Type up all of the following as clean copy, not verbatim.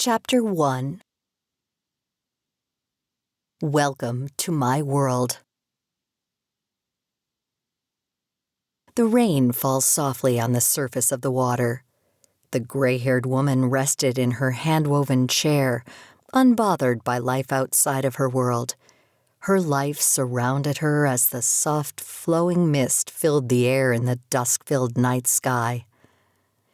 Chapter 1. Welcome to my world. The rain falls softly on the surface of the water. The gray-haired woman rested in her hand-woven chair, unbothered by life outside of her world. Her life surrounded her as the soft, flowing mist filled the air in the dusk-filled night sky.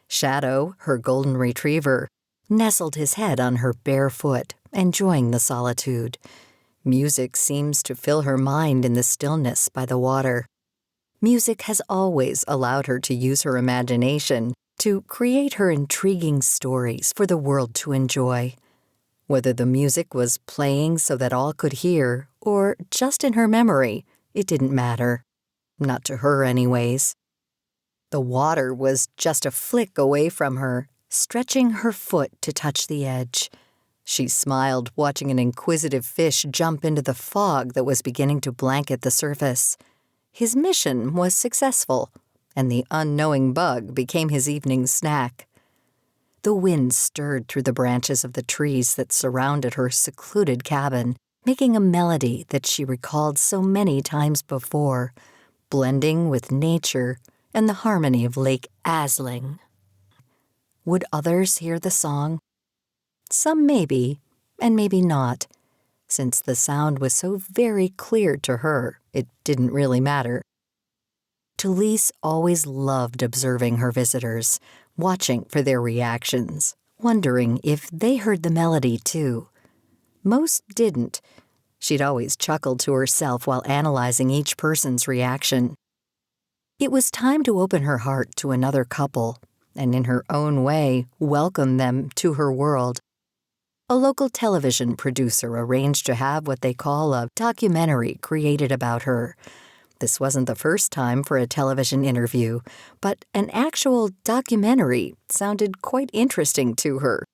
Shadow, her golden retriever, nestled his head on her bare foot, enjoying the solitude. Music seems to fill her mind in the stillness by the water. Music has always allowed her to use her imagination to create her intriguing stories for the world to enjoy. Whether the music was playing so that all could hear, or just in her memory, it didn't matter. Not to her, anyways. The water was just a flick away from her, stretching her foot to touch the edge. She smiled, watching an inquisitive fish jump into the fog that was beginning to blanket the surface. His mission was successful, and the unknowing bug became his evening snack. The wind stirred through the branches of the trees that surrounded her secluded cabin, making a melody that she recalled so many times before, blending with nature and the harmony of Lake Asling. Would others hear the song? Some maybe, and maybe not. Since the sound was so very clear to her, it didn't really matter. Talise always loved observing her visitors, watching for their reactions, wondering if they heard the melody too. Most didn't. She'd always chuckled to herself while analyzing each person's reaction. It was time to open her heart to another couple, and in her own way, welcome them to her world. A local television producer arranged to have what they call a documentary created about her. This wasn't the first time for a television interview, but an actual documentary sounded quite interesting to her.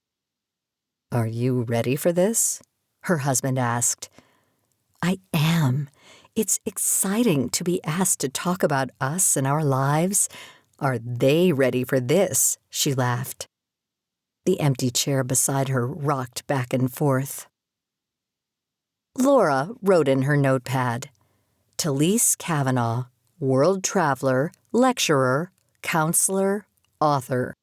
"Are you ready for this?" her husband asked. "I am. It's exciting to be asked to talk about us and our lives. Are they ready for this?" she laughed. The empty chair beside her rocked back and forth. Laura wrote in her notepad, "Talise Kavanaugh, world traveler, lecturer, counselor, author."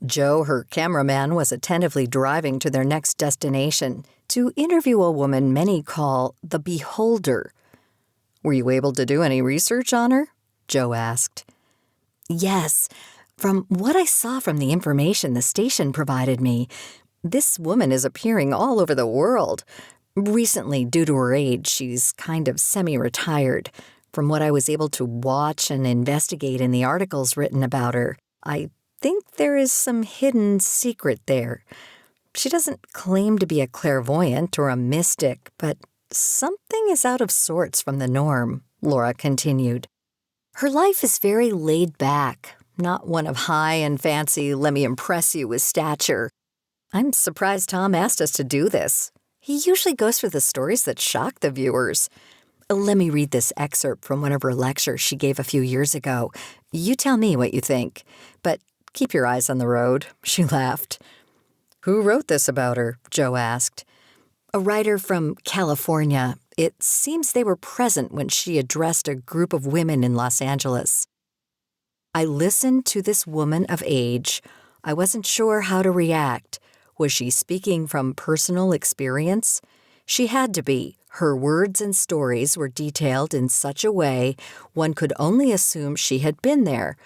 Joe, her cameraman, was attentively driving to their next destination to interview a woman many call the Beholder. "Were you able to do any research on her?" Joe asked. "Yes. From what I saw from the information the station provided me, this woman is appearing all over the world. Recently, due to her age, she's kind of semi-retired. From what I was able to watch and investigate in the articles written about her, I think there is some hidden secret there. She doesn't claim to be a clairvoyant or a mystic, but something is out of sorts from the norm," Laura continued. "Her life is very laid back, not one of high and fancy, let me impress you with stature. I'm surprised Tom asked us to do this. He usually goes for the stories that shock the viewers. Let me read this excerpt from one of her lectures she gave a few years ago. You tell me what you think. But keep your eyes on the road," she laughed. "Who wrote this about her?" Joe asked. "A writer from California. It seems they were present when she addressed a group of women in Los Angeles. I listened to this woman of age. I wasn't sure how to react. Was she speaking from personal experience? She had to be. Her words and stories were detailed in such a way one could only assume she had been there.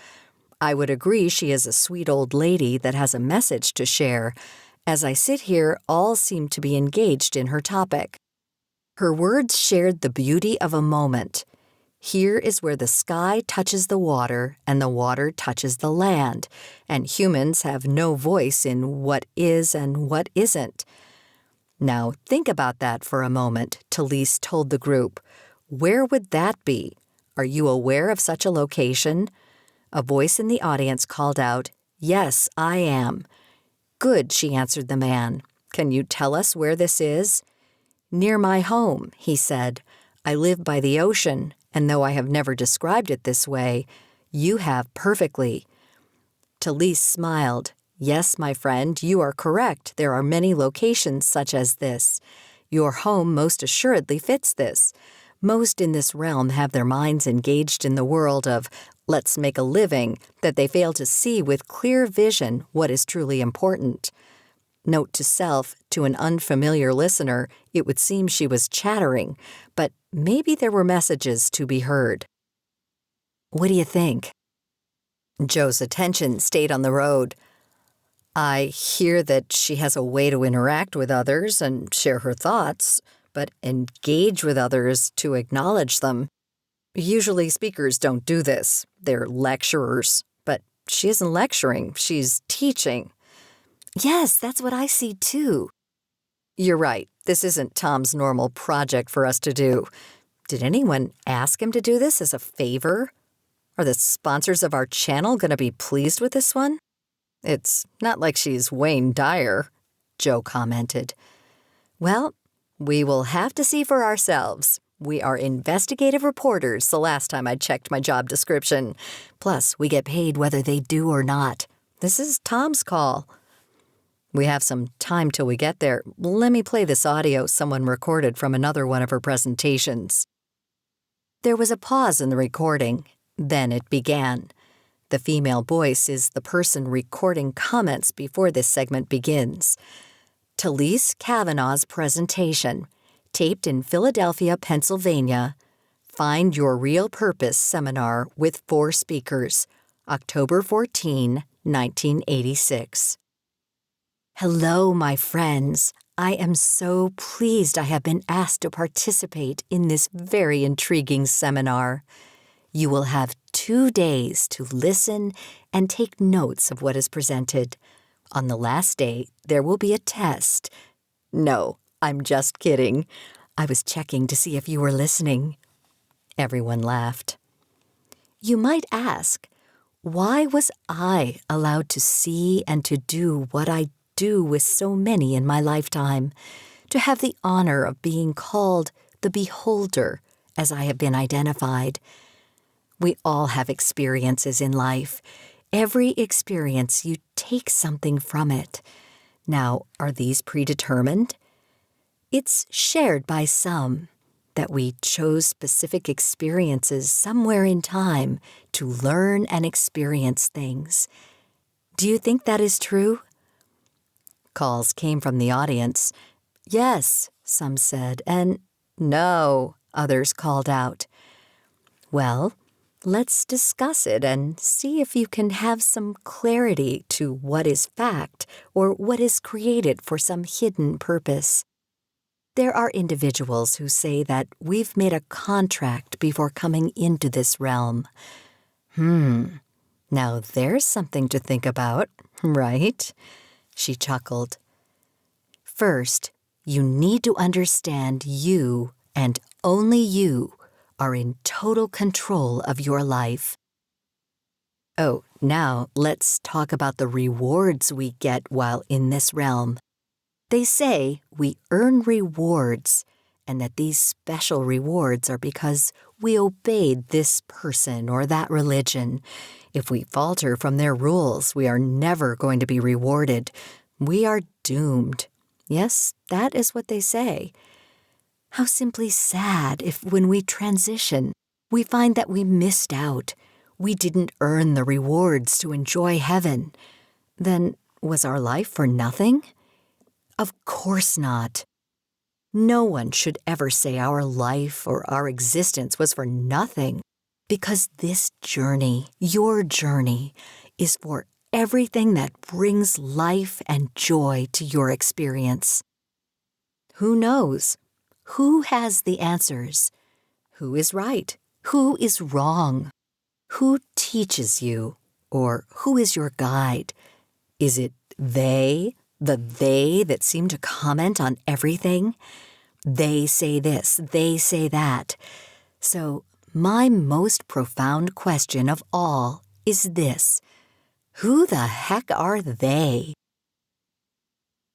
I would agree she is a sweet old lady that has a message to share. As I sit here, all seem to be engaged in her topic. Her words shared the beauty of a moment. Here is where the sky touches the water and the water touches the land, and humans have no voice in what is and what isn't. Now think about that for a moment," Talise told the group. "Where would that be? Are you aware of such a location?" A voice in the audience called out, "Yes, I am." "Good," she answered the man. "Can you tell us where this is?" "Near my home," he said. "I live by the ocean, and though I have never described it this way, you have perfectly." Talise smiled. Yes, my friend, you are correct. There are many locations such as this. Your home most assuredly fits this. Most in this realm have their minds engaged in the world of let's make a living that they fail to see with clear vision what is truly important. Note to self, to an unfamiliar listener, it would seem she was chattering, but maybe there were messages to be heard. What do you think? Joe's attention stayed on the road. I hear that she has a way to interact with others and share her thoughts, but engage with others to acknowledge them. Usually speakers don't do this. They're lecturers. But she isn't lecturing. She's teaching. Yes, that's what I see too. You're right. This isn't Tom's normal project for us to do. Did anyone ask him to do this as a favor? Are the sponsors of our channel going to be pleased with this one? It's not like she's Wayne Dyer, Joe commented. Well, we will have to see for ourselves. We are investigative reporters the last time I checked my job description. Plus, we get paid whether they do or not. This is Tom's call. We have some time till we get there. Let me play this audio someone recorded from another one of her presentations. There was a pause in the recording. Then it began. The female voice is the person recording comments before this segment begins. Talise Kavanaugh's presentation, taped in Philadelphia, Pennsylvania, Find Your Real Purpose seminar with 4 speakers, October 14, 1986. Hello, my friends. I am so pleased I have been asked to participate in this very intriguing seminar. You will have 2 days to listen and take notes of what is presented. On the last day, there will be a test. No, I'm just kidding. I was checking to see if you were listening. Everyone laughed. You might ask, why was I allowed to see and to do what I do with so many in my lifetime? To have the honor of being called the beholder, as I have been identified. We all have experiences in life. Every experience, you take something from it. Now, are these predetermined? It's shared by some that we chose specific experiences somewhere in time to learn and experience things. Do you think that is true? Calls came from the audience. Yes, some said, and no, others called out. Well, let's discuss it and see if you can have some clarity to what is fact or what is created for some hidden purpose. There are individuals who say that we've made a contract before coming into this realm. Now there's something to think about, right? She chuckled. First, you need to understand you and only you are in total control of your life. Oh, now let's talk about the rewards we get while in this realm. They say we earn rewards, and that these special rewards are because we obeyed this person or that religion. If we falter from their rules, we are never going to be rewarded. We are doomed. Yes, that is what they say. How simply sad if when we transition, we find that we missed out. We didn't earn the rewards to enjoy heaven. Then was our life for nothing? Of course not. No one should ever say our life or our existence was for nothing, because this journey, your journey, is for everything that brings life and joy to your experience. Who knows? Who has the answers? Who is right? Who is wrong? Who teaches you? Or who is your guide? Is it they, the they that seem to comment on everything? They say this, they say that. So my most profound question of all is this: who the heck are they?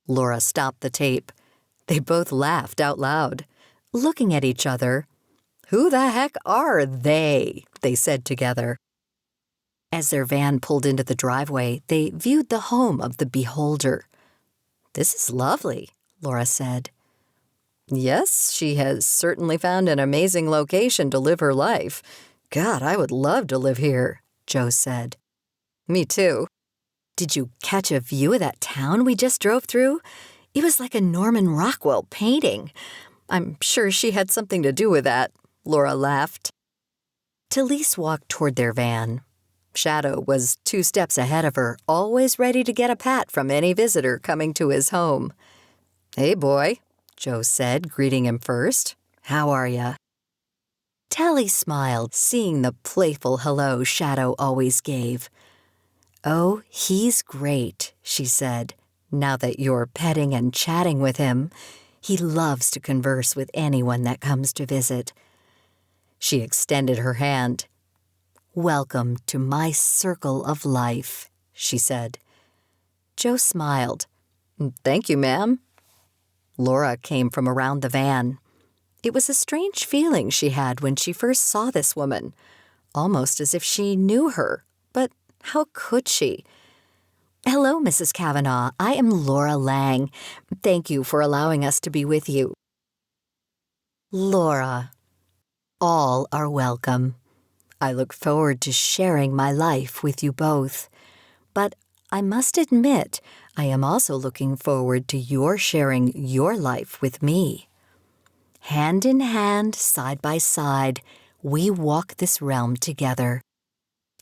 Laura stopped the tape. They both laughed out loud, looking at each other. Who the heck are they? They said together. As their van pulled into the driveway, they viewed the home of the beholder. "This is lovely," Laura said. "Yes, she has certainly found an amazing location to live her life. God, I would love to live here," Joe said. "Me too." "Did you catch a view of that town we just drove through? It was like a Norman Rockwell painting. I'm sure she had something to do with that," Laura laughed. Talise walked toward their van. Shadow was 2 steps ahead of her, always ready to get a pat from any visitor coming to his home. "Hey, boy," Joe said, greeting him first. "How are ya?" Tally smiled, seeing the playful hello Shadow always gave. "Oh, he's great," she said. "Now that you're petting and chatting with him, he loves to converse with anyone that comes to visit." She extended her hand. "Welcome to my circle of life," she said. Joe smiled. "Thank you, ma'am." Laura came from around the van. It was a strange feeling she had when she first saw this woman, almost as if she knew her, but how could she? "Hello, Mrs. Kavanaugh. I am Laura Lang. Thank you for allowing us to be with you." "Laura, all are welcome. I look forward to sharing my life with you both. But I must admit, I am also looking forward to your sharing your life with me. Hand in hand, side by side, we walk this realm together.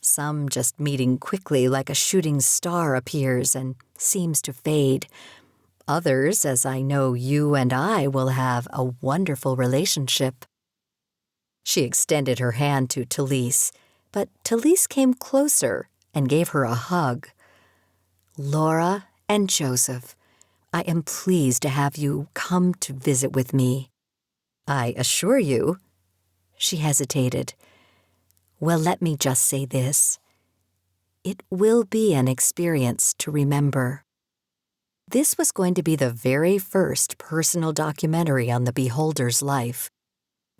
Some just meeting quickly like a shooting star appears and seems to fade. Others, as I know you and I will have a wonderful relationship." She extended her hand to Talise, but Talise came closer and gave her a hug. "Laura and Joseph, I am pleased to have you come to visit with me. I assure you—" She hesitated. "Well, let me just say this. It will be an experience to remember." This was going to be the very first personal documentary on the beholder's life.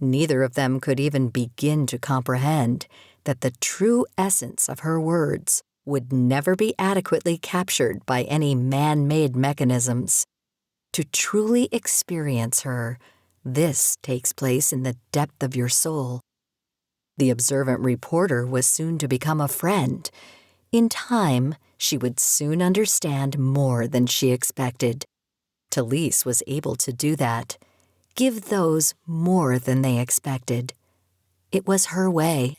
Neither of them could even begin to comprehend that the true essence of her words would never be adequately captured by any man-made mechanisms. To truly experience her, this takes place in the depth of your soul. The observant reporter was soon to become a friend. In time, she would soon understand more than she expected. Talise was able to do that. Give those more than they expected. It was her way.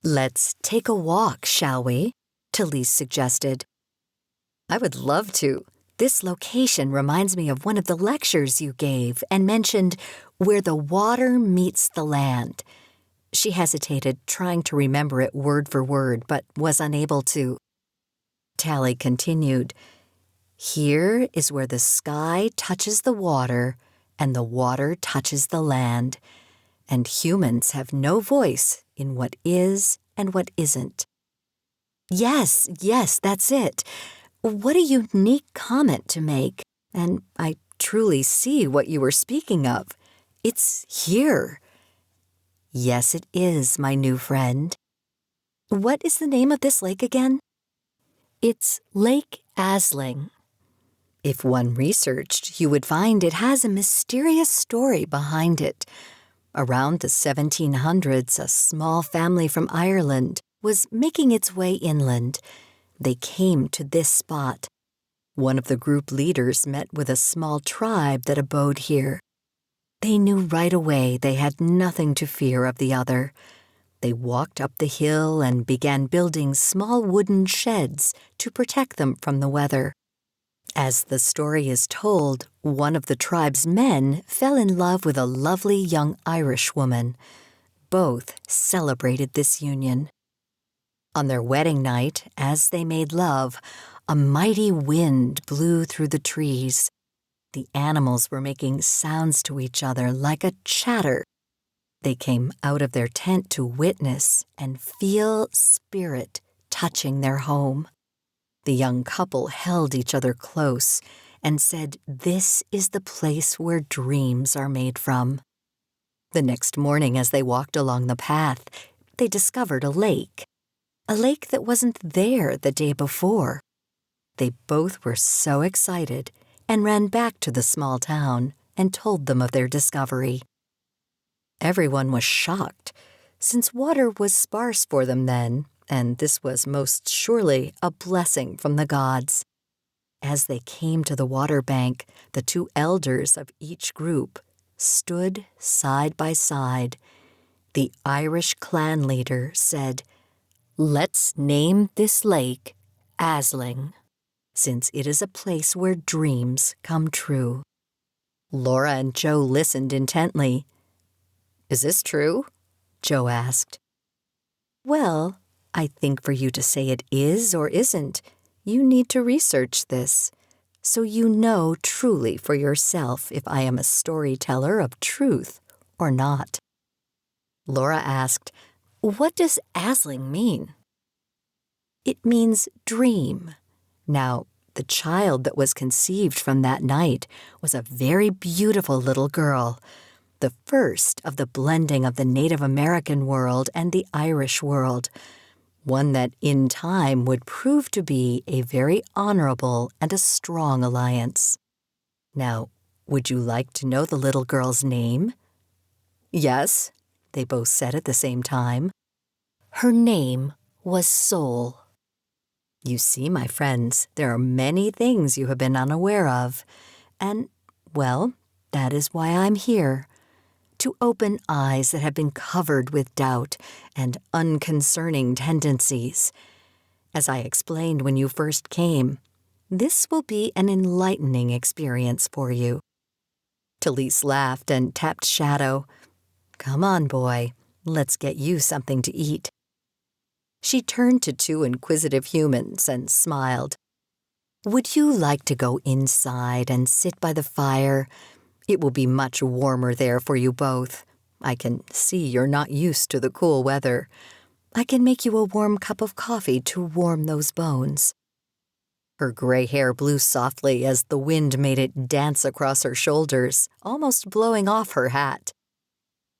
"Let's take a walk, shall we?" Talise suggested. "I would love to. This location reminds me of one of the lectures you gave and mentioned where the water meets the land." She hesitated, trying to remember it word for word, but was unable to. Tally continued. "Here is where the sky touches the water and the water touches the land, and humans have no voice in what is and what isn't." Yes, that's it. What a unique comment to make, and I truly see what you were speaking of. It's here. Yes, it is, my new friend. What is the name of this lake again? It's Lake Asling. If one researched, you would find it has a mysterious story behind it. Around the 1700s, a small family from Ireland was making its way inland. They came to this spot. One of the group leaders met with a small tribe that abode here. They knew right away they had nothing to fear of the other. They walked up the hill and began building small wooden sheds to protect them from the weather. As the story is told, one of the tribe's men fell in love with a lovely young Irish woman. Both celebrated this union. On their wedding night, as they made love, a mighty wind blew through the trees. The animals were making sounds to each other like a chatter. They came out of their tent to witness and feel spirit touching their home. The young couple held each other close and said, "This is the place where dreams are made from." The next morning, as they walked along the path, they discovered a lake that wasn't there the day before. They both were so excited and ran back to the small town and told them of their discovery. Everyone was shocked, since water was sparse for them then, and this was most surely a blessing from the gods. As they came to the water bank, the two elders of each group stood side by side. The Irish clan leader said, "Let's name this lake Aisling, since it is a place where dreams come true." Laura and Joe listened intently. "Is this true?" Joe asked. "Well, I think for you to say it is or isn't, you need to research this, so you know truly for yourself if I am a storyteller of truth or not." Laura asked, "What does Aisling mean?" "It means dream. Now, the child that was conceived from that night was a very beautiful little girl, the first of the blending of the Native American world and the Irish world, one that in time would prove to be a very honorable and a strong alliance. Now, would you like to know the little girl's name?" "Yes," they both said at the same time. "Her name was Soul." You see, my friends, there are many things you have been unaware of, and, well, that is why I'm here, to open eyes that have been covered with doubt and unconcerning tendencies. As I explained when you first came, this will be an enlightening experience for you. Talise laughed and tapped Shadow. "Come on, boy, let's get you something to eat." She turned to two inquisitive humans and smiled. "Would you like to go inside and sit by the fire? It will be much warmer there for you both. I can see you're not used to the cool weather. I can make you a warm cup of coffee to warm those bones." Her gray hair blew softly as the wind made it dance across her shoulders, almost blowing off her hat.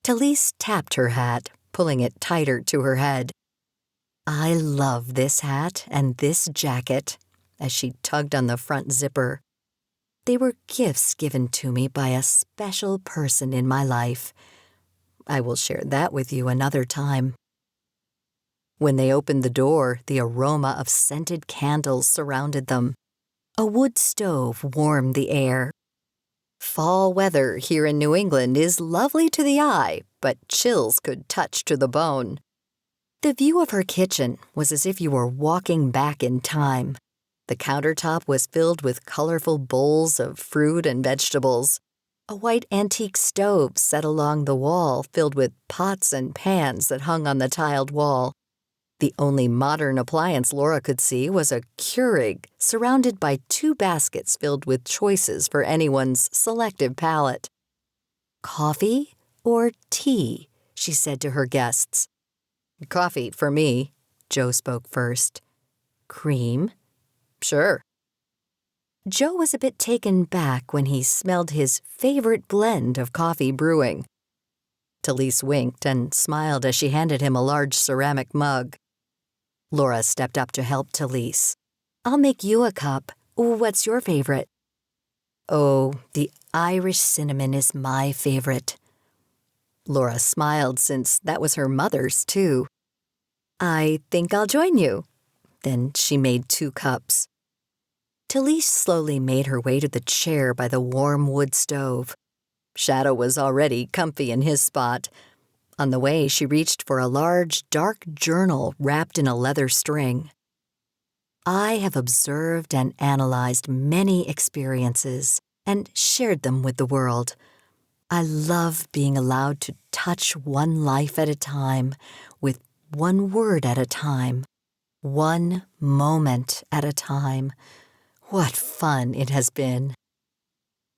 Talise tapped her hat, pulling it tighter to her head. "I love this hat and this jacket," as she tugged on the front zipper. "They were gifts given to me by a special person in my life. I will share that with you another time." When they opened the door, the aroma of scented candles surrounded them. A wood stove warmed the air. Fall weather here in New England is lovely to the eye, but chills could touch to the bone. The view of her kitchen was as if you were walking back in time. The countertop was filled with colorful bowls of fruit and vegetables. A white antique stove set along the wall filled with pots and pans that hung on the tiled wall. The only modern appliance Laura could see was a Keurig surrounded by two baskets filled with choices for anyone's selective palate. "Coffee or tea?" she said to her guests. "Coffee for me," Joe spoke first. "Cream?" "Sure." Joe was a bit taken back when he smelled his favorite blend of coffee brewing. Talise winked and smiled as she handed him a large ceramic mug. Laura stepped up to help Talise. "I'll make you a cup. What's your favorite?" "Oh, the Irish cinnamon is my favorite." Laura smiled since that was her mother's, too. "I think I'll join you." Then she made 2 cups. Talise slowly made her way to the chair by the warm wood stove. Shadow was already comfy in his spot. On the way, she reached for a large, dark journal wrapped in a leather string. "I have observed and analyzed many experiences and shared them with the world. I love being allowed to touch one life at a time, with one word at a time, one moment at a time. What fun it has been."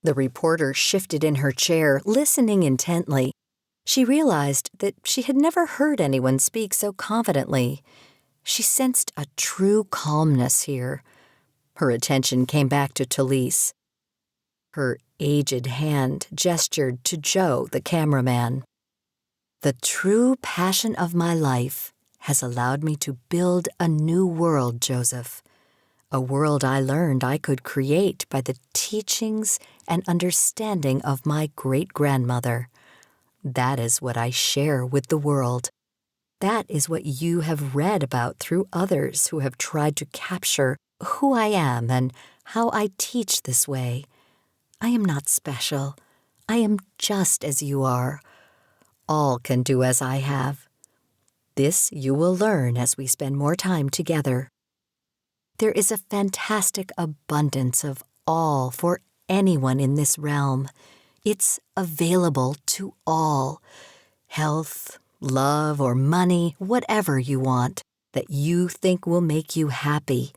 The reporter shifted in her chair, listening intently. She realized that she had never heard anyone speak so confidently. She sensed a true calmness here. Her attention came back to Talise. Her aged hand gestured to Joe, the cameraman. The true passion of my life has allowed me to build a new world, Joseph. A world I learned I could create by the teachings and understanding of my great-grandmother. That is what I share with the world. That is what you have read about through others who have tried to capture who I am and how I teach this way. I am not special. I am just as you are. All can do as I have. This you will learn as we spend more time together. There is a fantastic abundance of all for anyone in this realm. It's available to all. Health, love, or money, whatever you want, that you think will make you happy.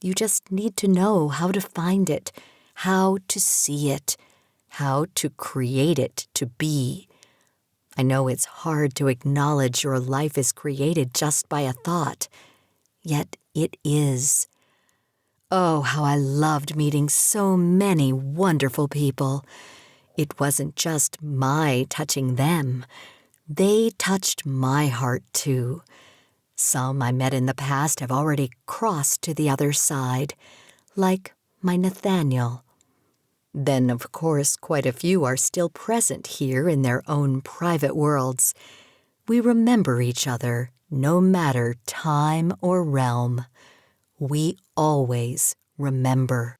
You just need to know how to find it, how to see it, how to create it to be. I know it's hard to acknowledge your life is created just by a thought, yet it is. Oh, how I loved meeting so many wonderful people. It wasn't just my touching them. They touched my heart, too. Some I met in the past have already crossed to the other side, like my Nathaniel. Then, of course, quite a few are still present here in their own private worlds. We remember each other, no matter time or realm. We always remember.